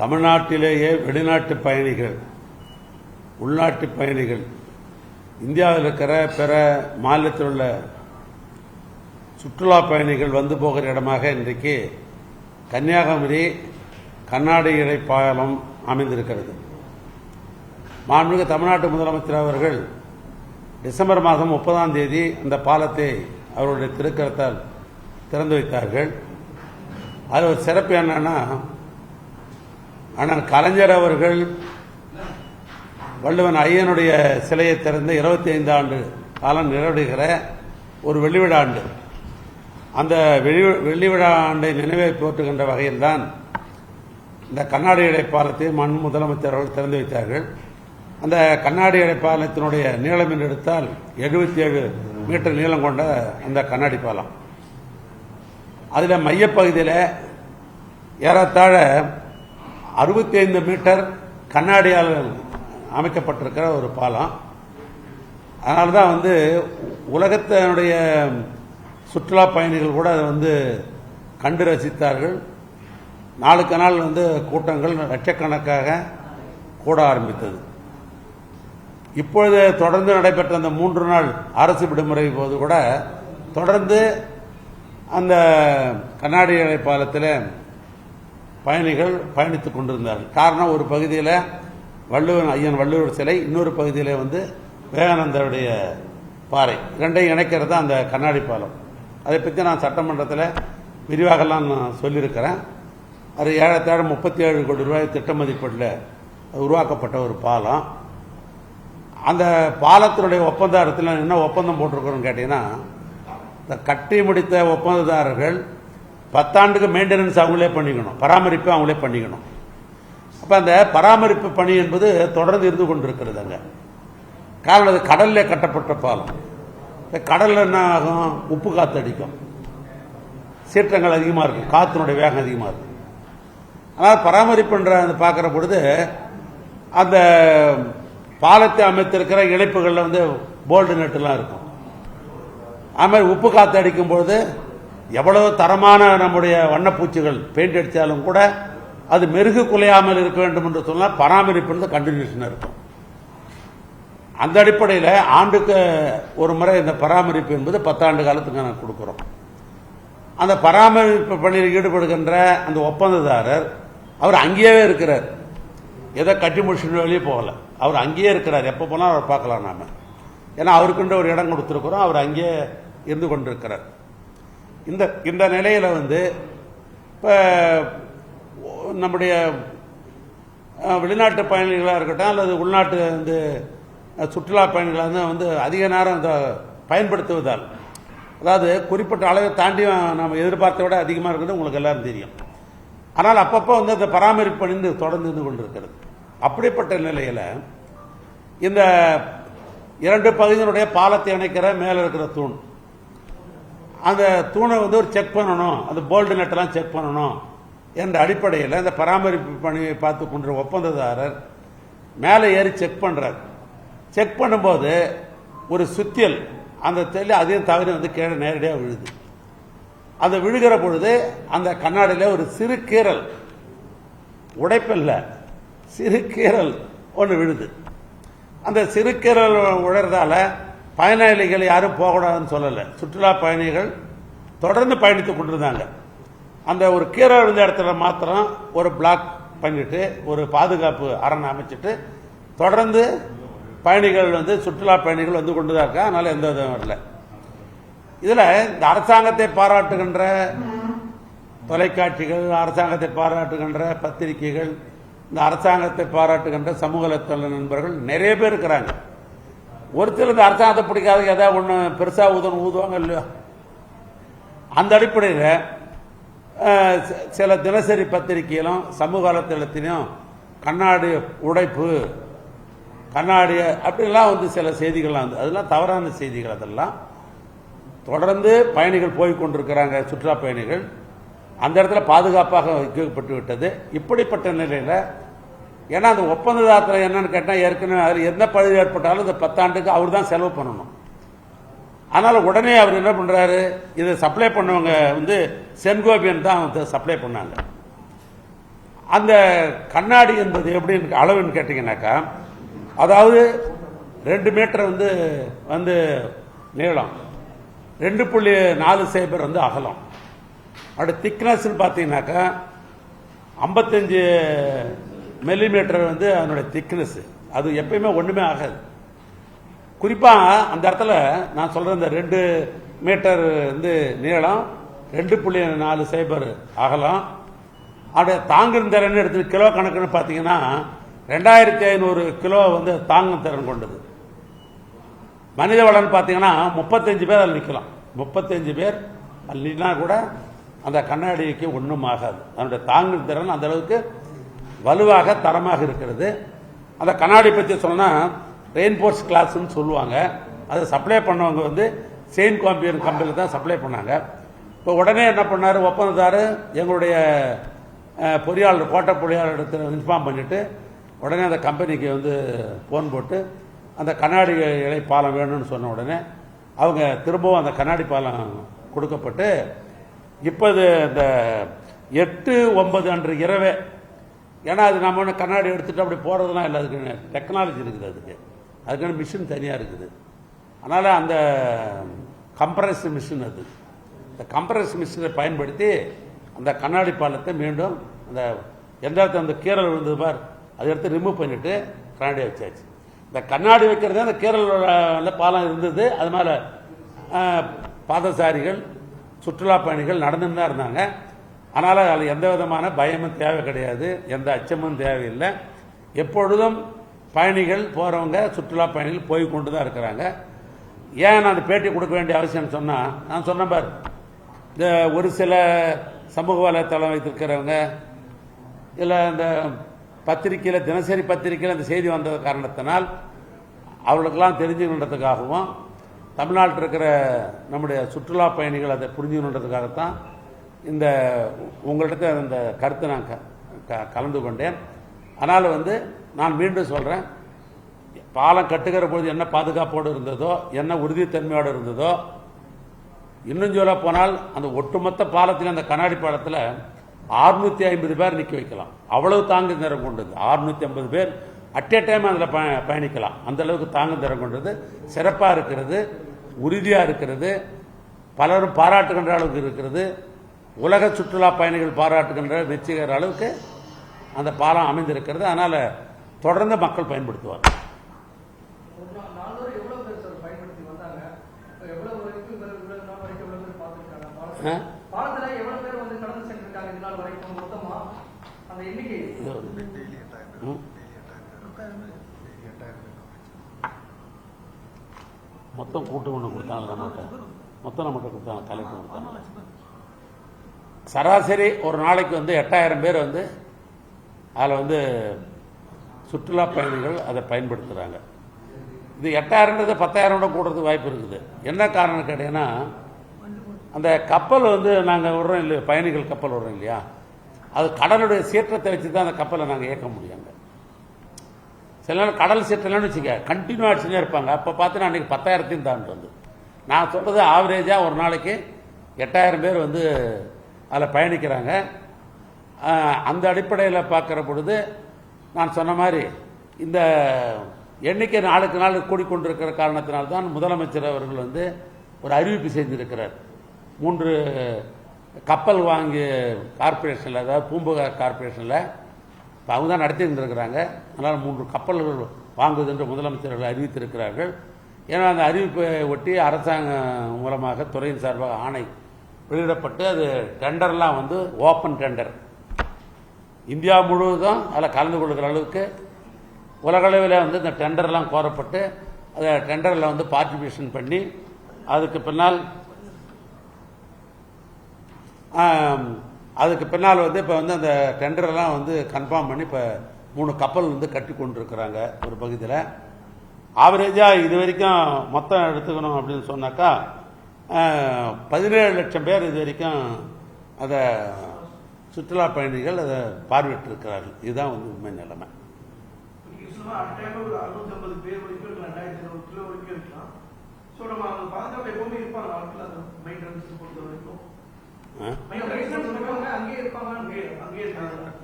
தமிழ்நாட்டிலேயே வெளிநாட்டு பயணிகள், உள்நாட்டு பயணிகள், இந்தியாவில் இருக்கிற பிற மாநிலத்தில் உள்ள சுற்றுலா பயணிகள் வந்து போகிற இடமாக இன்றைக்கு கன்னியாகுமரி கண்ணாடி இழை பாலம் அமைந்திருக்கிறது. மாண்புமிகு தமிழ்நாட்டு முதலமைச்சர் அவர்கள் டிசம்பர் மாதம் 30ஆம் தேதி அந்த பாலத்தை அவருடைய திருக்கரத்தால் திறந்து வைத்தார்கள். அது ஒரு சிறப்பு என்னன்னா, ஆனால் கலைஞர் அவர்கள் வள்ளுவன் ஐயனுடைய சிலையை திறந்து 25 ஆண்டு காலம் நிறைவடைகிற ஒரு வெள்ளிவிழா ஆண்டு. அந்த வெள்ளிவிழா ஆண்டை நினைவை போற்றுகின்ற வகையில்தான் இந்த கண்ணாடி இழை பாலத்தை முதலமைச்சர் அவர்கள் திறந்து வைத்தார்கள். அந்த கண்ணாடி இழை பாலத்தினுடைய நீளம் என்று எடுத்தால் 77 மீட்டர் நீளம் கொண்ட அந்த கண்ணாடி பாலம். அதில் மையப்பகுதியில் ஏறத்தாழ 65 மீட்டர் கண்ணாடியால் அமைக்கப்பட்டிருக்கிற ஒரு பாலம். அதனால தான் உலகத்தினுடைய சுற்றுலா பயணிகள் கூட அதை கண்டு ரசித்தார்கள். நாளுக்கு நாள் கூட்டங்கள் லட்சக்கணக்காக கூட ஆரம்பித்தது. இப்பொழுது தொடர்ந்து நடைபெற்ற அந்த 3 நாள் அரசு விடுமுறை போது கூட தொடர்ந்து அந்த கண்ணாடி இழை பாலத்தில் பயணிகள் பயணித்துக் கொண்டிருந்தார்கள். காரணம், ஒரு பகுதியில் வள்ளுவர் சிலை, இன்னொரு பகுதியில் விவேகானந்தருடைய பாறை, இரண்டையும் இணைக்கிறது அந்த கண்ணாடி பாலம். அதை பற்றி நான் சட்டமன்றத்தில் விரிவாகலாம் நான் சொல்லியிருக்கிறேன். அது 37 கோடி ரூபாய் திட்ட மதிப்பீட்டில் உருவாக்கப்பட்ட ஒரு பாலம். அந்த பாலத்தினுடைய ஒப்பந்தத்தில் என்ன ஒப்பந்தம் போட்டிருக்கிறோன்னு கேட்டீங்கன்னா, இந்த கட்டி முடித்த ஒப்பந்ததாரர்கள் 10 ஆண்டுக்கு மெயின்டெனன்ஸ் அவங்களே பண்ணிக்கணும், பராமரிப்பு அவங்களே பண்ணிக்கணும். அப்போ அந்த பராமரிப்பு பணி என்பது தொடர்ந்து இருந்து கொண்டிருக்கிறது அங்கே. காரணம், அது கடலில் கட்டப்பட்ட பாலம். கடலில் என்ன ஆகும், உப்பு காற்று அடிக்கும், சீற்றங்கள் அதிகமாக இருக்கும், காற்றினுடைய வேகம் அதிகமாக இருக்கும். ஆனால் பராமரிப்புன்ற பார்க்குற பொழுது அந்த பாலத்தை அமைத்திருக்கிற இணைப்புகளில் போல்டு நெட்டுலாம் இருக்கும். அது மாதிரி உப்பு காற்று அடிக்கும் பொழுது எவ்வளவு தரமான நம்முடைய வண்ணப்பூச்சிகள் பெயிண்ட் அடித்தாலும் கூட அது மெருகு குலையாமல் இருக்க வேண்டும் என்று சொன்னால் பராமரிப்பு கண்டினியூஷன் இருக்கும். அந்த அடிப்படையில் ஆண்டுக்கு ஒரு முறை இந்த பராமரிப்பு என்பது 10 ஆண்டு காலத்துக்கு நாங்கள் கொடுக்குறோம். அந்த பராமரிப்பு பணியில் ஈடுபடுகின்ற அந்த ஒப்பந்ததாரர் அவர் அங்கேயே இருக்கிறார், எதை கட்டி முடிச்சுட்டு வெளியே போகலை, அவர் அங்கேயே இருக்கிறார். எப்போ போனால் அவர் பார்க்கலாம் நாம, ஏன்னா அவருக்குன்ற ஒரு இடம் கொடுத்துருக்குறோம், அவர் அங்கேயே இருந்து கொண்டிருக்கிறார். இந்த நிலையில் இப்போ நம்முடைய வெளிநாட்டு பயணிகளாக இருக்கட்டும் அல்லது உள்நாட்டு சுற்றுலா பயணிகளாக அதிக நேரம் பயன்படுத்துவதால், அதாவது குறிப்பிட்ட அளவை தாண்டி நம்ம எதிர்பார்த்த விட அதிகமாக இருக்கிறது உங்களுக்கு எல்லாரும் தெரியும். ஆனால் அப்பப்போ அந்த பராமரிப்பு பணி தொடர்ந்து இருந்து கொண்டிருக்கிறது. அப்படிப்பட்ட நிலையில் இந்த 2 பகுதியினுடைய பாலத்தை இணைக்கிற மேலே இருக்கிற தூண், அந்த தூணை ஒரு செக் பண்ணணும், அந்த போல்டு நெட்டெல்லாம் செக் பண்ணணும் என்ற அடிப்படையில் அந்த பராமரிப்பு பணியை பார்த்து கொண்ட ஒப்பந்ததாரர் மேலே ஏறி செக் பண்ணுறார். செக் பண்ணும்போது ஒரு சுத்தியல் அந்த தெல்லி அதையும் தவறி கீழே நேரடியாக விழுது. அந்த விழுகிற பொழுது அந்த கண்ணாடியில் ஒரு சிறு கீறல், உடைப்பில்லை, சிறு கீறல் ஒன்று விழுது. அந்த சிறு கீறல் உழறதால பயணிகள் யாரும் போகக்கூடாதுன்னு சொல்லலை, சுற்றுலா பயணிகள் தொடர்ந்து பயணித்துக் கொண்டிருந்தாங்க. அந்த ஒரு கீறல் விழுந்த இடத்துல மாத்திரம் ஒரு பிளாக் பண்ணிட்டு ஒரு பாதுகாப்பு அரண் அமைச்சிட்டு தொடர்ந்து பயணிகள் சுற்றுலா பயணிகள் கொண்டுதான் இருக்கா. அதனால எந்த இதுவும் வரல. இதுல இந்த அரசாங்கத்தை பாராட்டுகின்ற தொலைக்காட்சிகள், அரசாங்கத்தை பாராட்டுகின்ற பத்திரிகைகள், இந்த அரசாங்கத்தை பாராட்டுகின்ற சமூக வலைத்தள நண்பர்கள் நிறைய பேர் இருக்கிறாங்க. ஒரு சில இந்த அரசாங்கத்தை பிடிக்காத ஏதாவது ஒன்று பெருசாக ஊதுவாங்க இல்லையோ. அந்த அடிப்படையில் சில தினசரி பத்திரிகையிலும் சமூக வலைத்தளத்திலும் கண்ணாடி உடைப்பு, கண்ணாடி அப்படிலாம் சில செய்திகள்லாம் அதெல்லாம் தவறான செய்திகள். அதெல்லாம் தொடர்ந்து பயணிகள் போய் கொண்டிருக்கிறாங்க, சுற்றுலா பயணிகள் அந்த இடத்துல பாதுகாப்பாக வைக்கப்பட்டு விட்டது. இப்படிப்பட்ட நிலையில் ஏன்னா அந்த ஒப்பந்ததாரத்தில் என்னன்னு கேட்டால் ஏற்கனவே அதில் எந்த பழுது ஏற்பட்டாலும் இந்த 10 ஆண்டுக்கு அவர் தான் செலவு பண்ணணும். அதனால் உடனே அவர் என்ன பண்ணுறாரு, இதை சப்ளை பண்ணவங்க சென்கோபியன் தான் சப்ளை பண்ணாங்க. அந்த கண்ணாடி என்பது எப்படி அளவுன்னு கேட்டீங்கன்னாக்கா, அதாவது 2 மீட்டர் வந்து நீளம், 2.4 வந்து அகலம். அப்படி திக்னஸ் பார்த்தீங்கன்னாக்கா 55 மில்லிமீட்டர் வந்து அதனுடைய திக்னஸ். அது எப்பயுமே ஒண்ணுமே ஆகாது. குறிப்பா அந்த இடத்துல நான் சொல்ற இந்த 2 மீட்டர் வந்து நீளம், 2.4 அகலம், அப்படியே தாங்கும் திறன் எடுத்து கிலோ கணக்குன்னு பார்த்தீங்கன்னா 2500 கிலோ வந்து தாங்கும் திறன் கொண்டது. மனித வளம் பார்த்தீங்கன்னா 35 பேர் அதில் நிற்கலாம். 35 பேர் அதில் நின்னா கூட அந்த கண்ணாடிக்கு ஒன்றும் ஆகாது. அதனுடைய தாங்கும் திறன் அந்த அளவுக்கு வலுவாக தரமாக இருக்கிறது. அந்த கண்ணாடி பற்றி சொன்னா ரெயின்போர்ஸ் கிளாஸ்ன்னு சொல்லுவாங்க. அதை சப்ளை பண்ணவங்க வந்து செயின் காம்பியன் கம்பெனியில் தான் சப்ளை பண்ணாங்க. இப்போ உடனே என்ன பண்ணார் ஒப்பந்ததார், எங்களுடைய பொறியாளர் கோட்டை பொறியாளர் இடத்துல இன்ஃபார்ம் பண்ணிட்டு உடனே அந்த கம்பெனிக்கு வந்து ஃபோன் போட்டு அந்த கண்ணாடி இழை பாலம் வேணும்னு சொன்ன உடனே அவங்க திரும்பவும் அந்த கண்ணாடி பாலம் கொடுக்கப்பட்டு இப்போ இந்த 8-9 அன்று இரவே, ஏன்னா அது நம்ம ஒன்று கண்ணாடி எடுத்துட்டு அப்படி போகிறதுலாம் இல்லை, அதுக்கு டெக்னாலஜி இருக்குது, அதுக்கான மிஷின் தனியாக இருக்குது. அதனால் அந்த கம்ப்ரஸ் மிஷின், அது இந்த கம்ப்ரஸ் மிஷினை பயன்படுத்தி அந்த கண்ணாடி பாலத்தை மீண்டும் அந்த எந்த இடத்துல அந்த கீரல் விழுந்தது பார் அதை எடுத்து ரிமூவ் பண்ணிட்டு கண்ணாடி வச்சாச்சு. இந்த கண்ணாடி வைக்கிறது அந்த கீரல் பாலம் இருந்தது. அது மேலே பாதசாரிகள் சுற்றுலா பயணிகள் நடந்துன்னு தான் இருந்தாங்க. அதனால் அதில் எந்த விதமான பயமும் தேவை கிடையாது, எந்த அச்சமும் தேவையில்லை. எப்பொழுதும் பயணிகள் போகிறவங்க சுற்றுலா பயணிகள் போய் கொண்டு தான் இருக்கிறாங்க. ஏன் நான் பேட்டி கொடுக்க வேண்டிய அவசியம் சொன்னால், நான் சொன்ன பார் இந்த ஒரு சில சமூக வலைத்தளம் வைத்திருக்கிறவங்க இல்லை இந்த பத்திரிகையில் தினசரி பத்திரிகையில் இந்த செய்தி வந்தது காரணத்தினால் அவர்களுக்கெல்லாம் தெரிஞ்சுக்கணுன்றதுக்காகவும் தமிழ்நாட்டில் இருக்கிற நம்முடைய சுற்றுலா பயணிகள் அதை புரிஞ்சுக்கணுன்றதுக்காகத்தான் இந்த உங்கள்கிட்ட அந்த கருத்தை நான் கலந்து கொண்டேன். அதனால் நான் மீண்டும் சொல்கிறேன், பாலம் கட்டுகிற பொழுது என்ன பாதுகாப்போடு இருந்ததோ, என்ன உறுதித்தன்மையோடு இருந்ததோ, இன்னும் சொல்ல போனால் அந்த ஒட்டுமொத்த பாலத்தில் அந்த கண்ணாடி பாலத்தில் 650 பேர் நிற்க வைக்கலாம். அவ்வளவு தாங்கு திறன் கொண்டது. 650 பேர் அட் ஏ டைம் அதில் பயணிக்கலாம். அந்த அளவுக்கு தாங்கு திறன் கொண்டது. சிறப்பாக இருக்கிறது, உறுதியாக இருக்கிறது, பலரும் பாராட்டுகின்ற அளவுக்கு இருக்கிறது. உலக சுற்றுலா பயணிகள் பாராட்டுகின்ற வெற்றிகிற அளவுக்கு அந்த பாலம் அமைந்திருக்கிறது. அதனால தொடர்ந்து மக்கள் பயன்படுத்துவார். மொத்தம் கூட்டு ஒன்று கொடுத்தாங்க, நம்மகிட்ட கொடுத்தாங்க, கலெக்டர் கொடுத்தாங்க. சராசரி ஒரு நாளைக்கு 8000 பேர் அதில் சுற்றுலா பயணிகள் அதை பயன்படுத்துகிறாங்க. இது 8000ன்றது 10,000 கூடுறதுக்கு வாய்ப்பு இருக்குது. என்ன காரணம் கேட்டீங்கன்னா, அந்த கப்பல் நாங்கள் விடுறோம் இல்லையா, பயணிகள் கப்பல் விடுறோம் இல்லையா, அது கடலுடைய சீற்றத்தை வச்சு தான் அந்த கப்பலை நாங்கள் இயக்க முடியாங்க. சில நேரம் கடல் சீற்றம்னு வச்சுக்க கண்டினியூ அடிச்சுனே இருப்பாங்க. அப்போ பார்த்து நான் அன்றைக்கி 10,000 தாண்டு நான் சொல்கிறது ஆவரேஜாக ஒரு நாளைக்கு 8000 பேர் அதில் பயணிக்கிறாங்க. அந்த அடிப்படையில் பார்க்குற பொழுது நான் சொன்ன மாதிரி இந்த எண்ணிக்கை நாளுக்கு நாள் கூடிக்கொண்டிருக்கிற காரணத்தினால்தான் முதலமைச்சர் அவர்கள் ஒரு அறிவிப்பு செஞ்சிருக்கிறார். 3 கப்பல் வாங்கி கார்பரேஷனில், அதாவது பூம்புகார் கார்பரேஷனில் இப்போ அவங்க தான் நடத்திட்டு இருக்கிறாங்க. அதனால் 3 கப்பல்கள் வாங்குவது என்று முதலமைச்சர்கள் அறிவித்திருக்கிறார்கள். ஏன்னா அந்த அறிவிப்பை ஒட்டி அரசாங்கம் மூலமாக துறையின் சார்பாக ஆணை வெளியிடப்பட்டு அது டெண்டர்லாம் ஓப்பன் டெண்டர், இந்தியா முழுவதும் அதில் கலந்து கொள்கிற அளவுக்கு உலகளவில் இந்த டெண்டர்லாம் கோரப்பட்டு அதை டெண்டரில் பார்ட்டிசிபேஷன் பண்ணி அதுக்கு பின்னால் இப்போ அந்த டெண்டரெல்லாம் கன்ஃபார்ம் பண்ணி இப்போ 3 கப்பல் கட்டி கொண்டிருக்கிறாங்க ஒரு பகுதியில். ஆவரேஜாக இது வரைக்கும் மொத்தம் எடுத்துக்கணும் அப்படின்னு சொன்னாக்கா 17 லட்சம் பேர் இது வரைக்கும் அதை சுற்றுலா பயணிகள் அதை பார்வையிட்டிருக்கிறார்கள். இதுதான் உண்மை நிலைமை.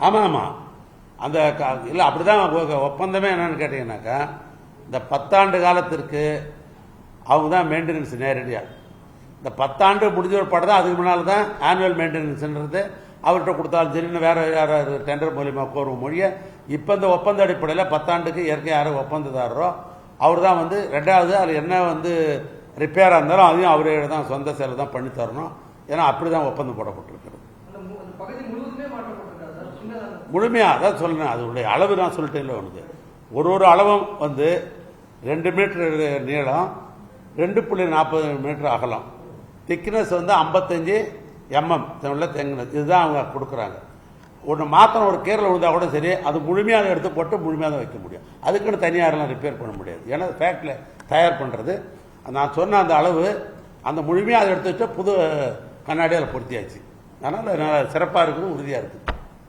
ஆமாம் ஆமாம் அந்த இல்லை அப்படிதான் ஒப்பந்தமே என்னன்னு கேட்டீங்கன்னாக்கா இந்த 10 ஆண்டு காலத்திற்கு அவங்க தான் மெயின்டெனன்ஸ் நேரடியாக இந்த 10 ஆண்டு முடிஞ்ச ஒரு படம் தான் அதுக்கு முன்னால் தான் ஆனுவல் மெயின்டெனன்ஸ்ன்றது அவர்கிட்ட கொடுத்தாலும் சரி இன்னும் வேற யாராவது டெண்டர் மூலியமாக கோரும் மொழியை இப்போ இந்த ஒப்பந்த அடிப்படையில் 10 ஆண்டுக்கு இயற்கை யாரும் ஒப்பந்ததாரரோ அவர் தான் வந்து ரெண்டாவது அதில் என்ன வந்து ரிப்பேராக இருந்தாலும் அதையும் அவரே தான் சொந்த செலவு தான் பண்ணி தரணும். ஏன்னா அப்படி தான் ஒப்பந்தம் போடப்பட்டிருக்கிறது. முழுமையாக அதான் சொல்றேன், அதனுடைய அளவு நான் சொல்லிட்டேன் உனக்கு. ஒரு அளவும் வந்து 2 மீட்டர் நீளம், 2.40 மீட்டர் அகலம், திக்னஸ் வந்து 55 mm தேங்கினது. இதுதான் அவங்க கொடுக்குறாங்க. ஒன்று மாத்திரம் ஒரு கேரில் விழுந்தா கூட சரி, அது முழுமையாக எடுத்து போட்டு முழுமையாக தான் வைக்க முடியும். அதுக்குன்னு தனியாரெல்லாம் ரிப்பேர் பண்ண முடியாது. ஏன்னா ஃபேக்ட்ரியில் தயார் பண்ணுறது நான் சொன்ன அந்த அளவு அந்த முழுமையாக அதை எடுத்து வச்சா புது கண்ணாடியால் பொருத்தியாச்சு. அதனால் சிறப்பாக இருக்குது, உறுதியாக இருக்குது.